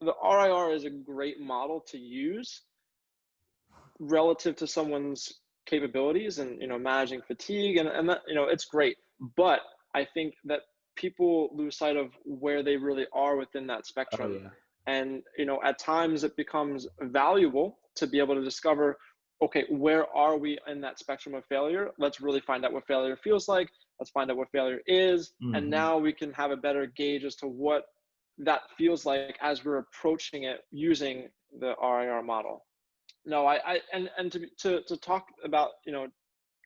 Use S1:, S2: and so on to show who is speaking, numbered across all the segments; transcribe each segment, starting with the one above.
S1: the RIR is a great model to use relative to someone's capabilities and, managing fatigue and that, it's great. But I think that people lose sight of where they really are within that
S2: Oh
S1: spectrum.
S2: yeah.
S1: And, at times it becomes valuable to be able to discover, okay, where are we in that spectrum of failure? Let's really find out what failure feels like. Let's find out what failure is. And
S2: Hmm.
S1: now we can have a better gauge as to what that feels like as we're approaching it using the RIR model. No, and to talk about,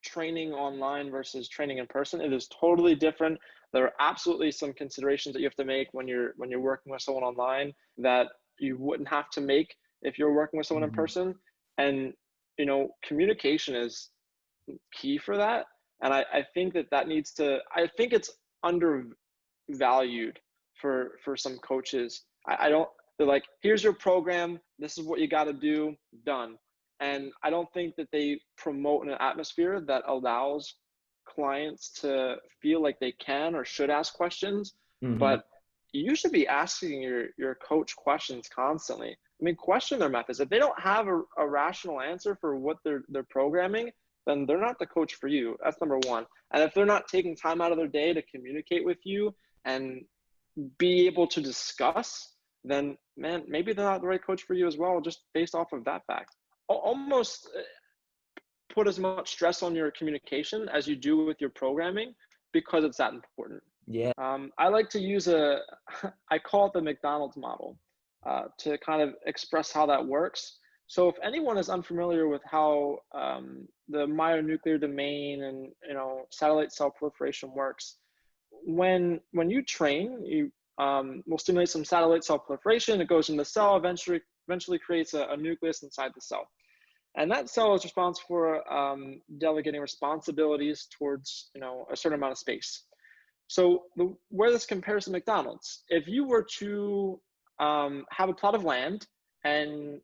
S1: training online versus training in person, it is totally different. There are absolutely some considerations that you have to make when you're working with someone online that you wouldn't have to make if you're working with someone in
S2: Hmm.
S1: person. And, communication is key for that. And I think that needs to, I think it's undervalued for some coaches. I don't, they're like, here's your program, this is what you got to do, done. And I don't think that they promote an atmosphere that allows clients to feel like they can or should ask questions.
S2: Hmm.
S1: But you should be asking your coach questions constantly. I mean, question their methods. If they don't have a rational answer for what they're programming, then they're not the coach for you. That's number one. And if they're not taking time out of their day to communicate with you and be able to discuss, then man, maybe they're not the right coach for you as well, just based off of that fact. Almost put as much stress on your communication as you do with your programming because it's that important.
S2: Yeah.
S1: I like to use I call it the McDonald's model to kind of express how that works. So if anyone is unfamiliar with how the myonuclear domain and satellite cell proliferation works, when you train, you will stimulate some satellite cell proliferation. It goes in the cell, eventually creates a nucleus inside the cell. And that cell is responsible for delegating responsibilities towards a certain amount of space. So where this compares to McDonald's, if you were to have a plot of land and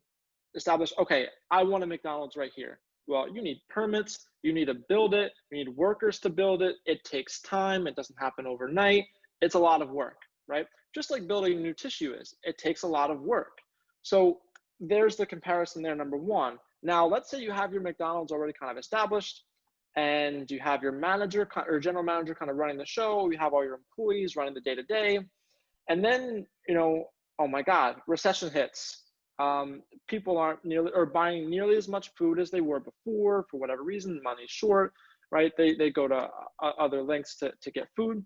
S1: establish, okay, I want a McDonald's right here. Well, you need permits, you need to build it, you need workers to build it. It takes time, it doesn't happen overnight. It's a lot of work, right? Just like building new tissue is, it takes a lot of work. So there's the comparison there, number one. Now, let's say you have your McDonald's already kind of established and you have your manager or general manager kind of running the show. You have all your employees running the day to day. And then, oh my God, recession hits. People aren't nearly or buying nearly as much food as they were before for whatever reason. Money's short, right? They go to other lengths to get food.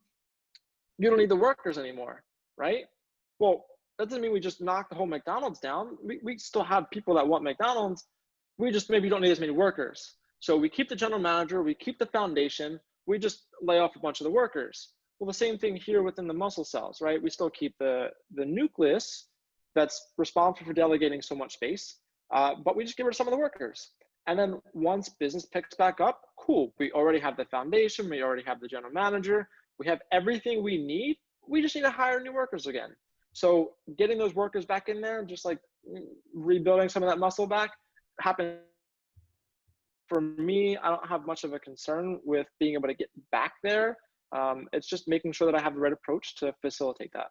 S1: You don't need the workers anymore, right? Well, that doesn't mean we just knock the whole McDonald's down. We still have people that want McDonald's. We just maybe don't need as many workers. So we keep the general manager, we keep the foundation, we just lay off a bunch of the workers. Well, the same thing here within the muscle cells, right? We still keep the nucleus that's responsible for delegating so much space, but we just get rid of some of the workers. And then once business picks back up, cool. We already have the foundation, we already have the general manager, we have everything we need. We just need to hire new workers again. So getting those workers back in there, just like rebuilding some of that muscle back, happen. For me, I don't have much of a concern with being able to get back there. It's just making sure that I have the right approach to facilitate that.